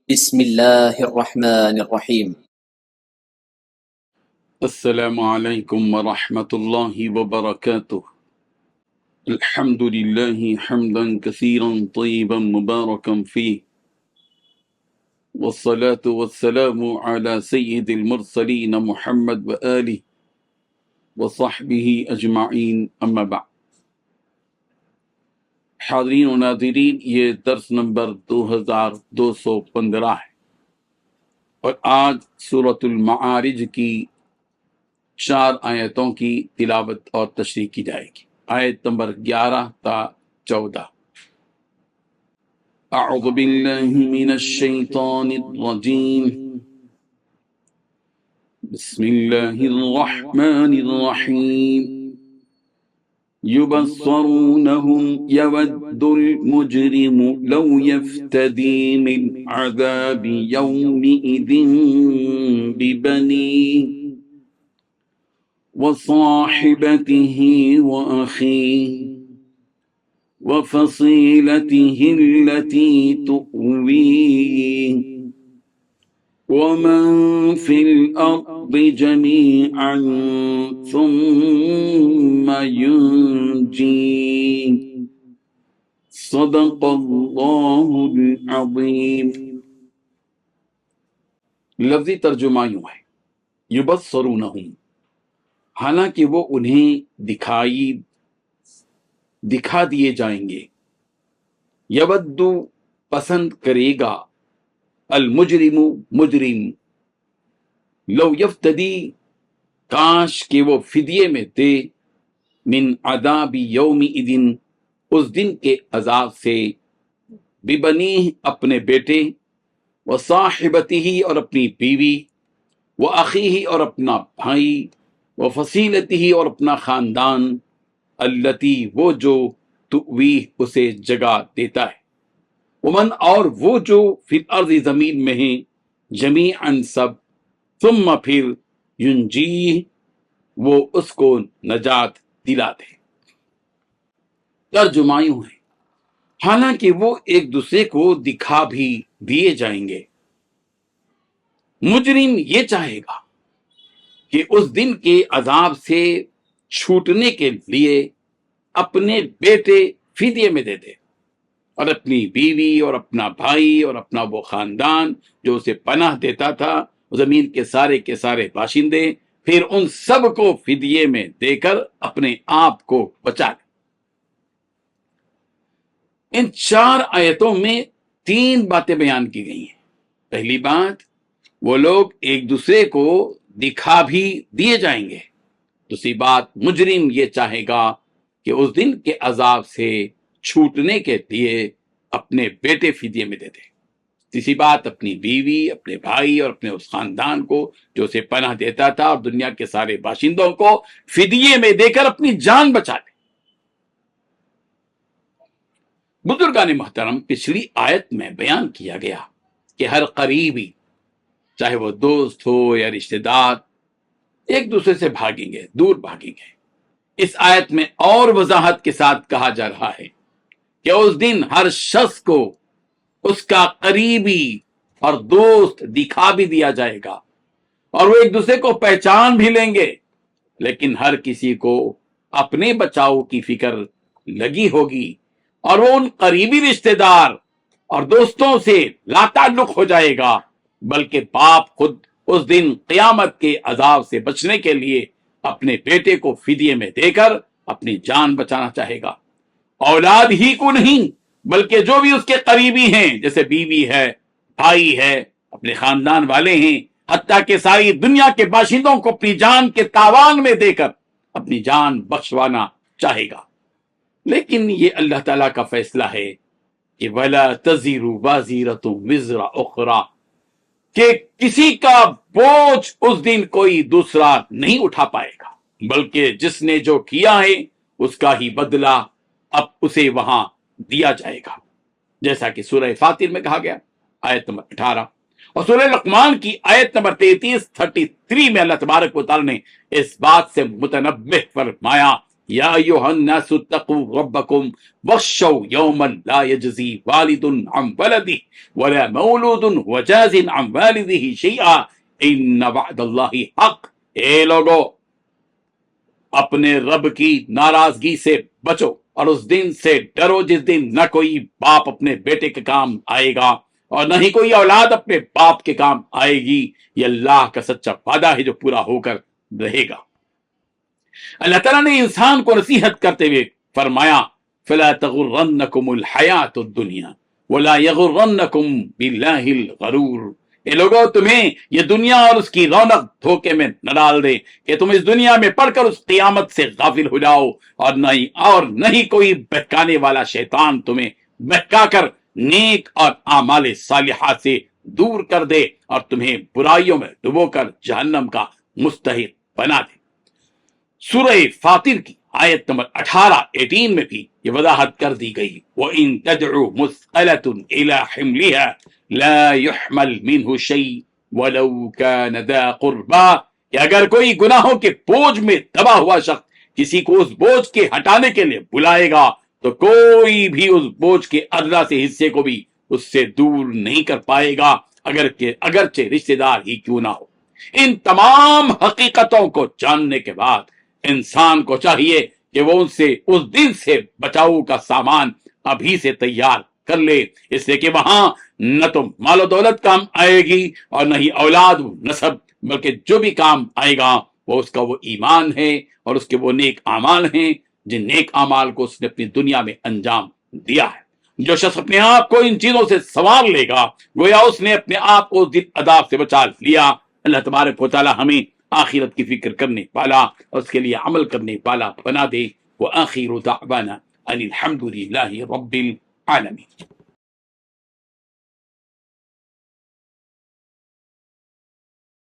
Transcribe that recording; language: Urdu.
بسم الله الرحمن الرحيم. السلام علیکم ورحمۃ اللہ وبرکاتہ۔ الحمد للہ حمدا کثیرا طیبا مبارکا فیہ، والصلاة والسلام علی سید المرسلین محمد وآلہ وصحبہ اجمعین، اما بعد۔ حاضرین و ناظرین، یہ درس نمبر 2215 ہے، اور آج سورۃ المعارج کی 4 آیتوں کی تلاوت اور تشریح کی جائے گی۔ آیت نمبر 11 تا 14۔ اعوذ باللہ من الشیطان الرجیم، بسم اللہ الرحمن الرحیم۔ يبصرونهم يود المجرم لو يفتدي من عذاب يومئذ ببنيه وصاحبته وأخيه وفصيلته التي تؤويه ومن في الأرض جميعا ثم ينجيه صدق اللہ العظیم۔ لفظی ترجمہ یوں ہے، یبصرونہم، حالانکہ وہ انہیں دکھا دیے جائیں گے، یود پسند کرے گا، المجرم مجرم، لو یفتدی کاش کہ وہ فدیے میں دے، من عذاب یومئذ اس دن کے عذاب سے، ببنیہ اپنے بیٹے، وصاحبتہ اور اپنی بیوی، واخیہ اور اپنا بھائی، وفصیلتہ اور اپنا خاندان، التی وہ جو تؤویہ اسے جگہ دیتا ہے، ومن اور وہ جو فی الارض زمین میں ہیں، جمیعاً سب، ثم پھر ینجیہ وہ اس کو نجات دلاتے۔ ترجمہ یوں ہے، حالانکہ وہ ایک دوسرے کو دکھا بھی دیے جائیں گے، مجرم یہ چاہے گا کہ اس دن کے عذاب سے چھوٹنے کے لیے اپنے بیٹے فدیے میں دے دے، اور اپنی بیوی اور اپنا بھائی اور اپنا وہ خاندان جو اسے پناہ دیتا تھا، زمین کے سارے باشندے، پھر ان سب کو فدیے میں دے کر اپنے آپ کو بچا لے۔ ان 4 آیتوں میں 3 باتیں بیان کی گئی ہیں۔ پہلی بات، وہ لوگ ایک دوسرے کو دکھا بھی دیے جائیں گے۔ دوسری بات، مجرم یہ چاہے گا کہ اس دن کے عذاب سے چھوٹنے کے لیے اپنے بیٹے فدیے میں دے دے۔ تیسری بات، اپنی بیوی، اپنے بھائی اور اپنے اس خاندان کو جو اسے پناہ دیتا تھا اور دنیا کے سارے باشندوں کو فدیے میں دے کر اپنی جان بچا لے۔ بزرگان محترم، پچھلی آیت میں بیان کیا گیا کہ ہر قریبی، چاہے وہ دوست ہو یا رشتہ دار، ایک دوسرے سے بھاگیں گے، دور بھاگیں گے۔ اس آیت میں اور وضاحت کے ساتھ کہا جا رہا ہے کہ اس دن ہر شخص کو اس کا قریبی اور دوست دکھا بھی دیا جائے گا، اور وہ ایک دوسرے کو پہچان بھی لیں گے، لیکن ہر کسی کو اپنے بچاؤ کی فکر لگی ہوگی، اور وہ ان قریبی رشتہ دار اور دوستوں سے لا تعلق ہو جائے گا، بلکہ باپ خود اس دن قیامت کے عذاب سے بچنے کے لیے اپنے بیٹے کو فدیے میں دے کر اپنی جان بچانا چاہے گا۔ اولاد ہی کو نہیں، بلکہ جو بھی اس کے قریبی ہیں، جیسے بیوی ہے، بھائی ہے، اپنے خاندان والے ہیں، حتیٰ کہ ساری دنیا کے باشندوں کو اپنی جان کے تاوان میں دے کر اپنی جان بخشوانا چاہے گا۔ لیکن یہ اللہ تعالیٰ کا فیصلہ ہے کہ وَلَا تَزِرُ وَازِرَةٌ وِزْرَ أُخْرَى، کہ کسی کا بوجھ اس دن کوئی دوسرا نہیں اٹھا پائے گا، بلکہ جس نے جو کیا ہے اس کا ہی بدلہ اب اسے وہاں دیا جائے گا، جیسا کہ سورہ فاطر میں کہا گیا، آیت نمبر 18، اور سورہ لقمان کی آیت نمبر 33 میں اللہ تبارک و تعالی نے اس بات سے متنبہ فرمایا یا ایھا الناس اتقوا ربکم واخشوا یوما لا یجزی والد عن ولدہ ولا مولود هو جاز عن والدہ شیئا ان وعد اللہ حق۔ اے لوگو، اپنے رب کی ناراضگی سے بچو اور اس دن سے ڈرو جس دن نہ کوئی باپ اپنے بیٹے کے کام آئے گا اور نہ ہی کوئی اولاد اپنے باپ کے کام آئے گی۔ یہ اللہ کا سچا وعدہ ہے جو پورا ہو کر رہے گا۔ اللہ تعالیٰ نے انسان کو نصیحت کرتے ہوئے فرمایا فَلَا تَغُرَّنَّكُمُ الْحَيَاةُ الدُّنْيَا وَلَا يَغُرَّنَّكُمْ بِاللَّهِ الْغَرُورُ۔ اے لوگو، تمہیں یہ دنیا اور اس کی رونق دھوکے میں نہ ڈال دے کہ تم اس دنیا میں پڑھ کر اس قیامت سے غافل ہو جاؤ، اور نہ ہی کوئی بہکانے والا شیطان تمہیں بہکا کر نیک اور اعمال صالحہ سے دور کر دے اور تمہیں برائیوں میں ڈبو کر جہنم کا مستحق بنا دے۔ سورہ فاطر کی آیت نمبر 18 میں بھی یہ وضاحت کر دی گئی وَإِن تَدْعُ مُثْقَلَةٌ إِلَى حِمْلِهَا لَا يُحْمَلْ مِنْهُ شَيْءٌ وَلَوْ كَانَ ذَا قُرْبَىٰ، کہ اگر کوئی گناہوں کے بوجھ میں دبا ہوا شخص کسی کو اس بوجھ کے ہٹانے کے لیے بلائے گا تو کوئی بھی اس بوجھ کے ادنا سے حصے کو بھی اس سے دور نہیں کر پائے گا، اگرچہ رشتہ دار ہی کیوں نہ ہو۔ ان تمام حقیقتوں کو جاننے کے بعد انسان کو چاہیے کہ وہ ان سے اس دن سے بچاؤ کا سامان ابھی سے تیار کر لے، اس لیے کہ وہاں نہ تو مال و دولت کام آئے گی اور نہ ہی اولاد و نسب، بلکہ جو بھی کام آئے گا وہ اس کا وہ ایمان ہے اور اس کے وہ نیک اعمال ہیں جن نیک اعمال کو اس نے اپنی دنیا میں انجام دیا ہے۔ جو شخص اپنے آپ کو ان چیزوں سے سنوار لے گا گویا اس نے اپنے آپ کو اس دن عذاب سے بچا لیا۔ اللہ تبارک و تعالی ہمیں آخرت کی فکر کرنے والا اور اس کے لیے عمل کرنے والا بنا دے۔ وآخر دعوانا ان الحمد للہ رب العالمین۔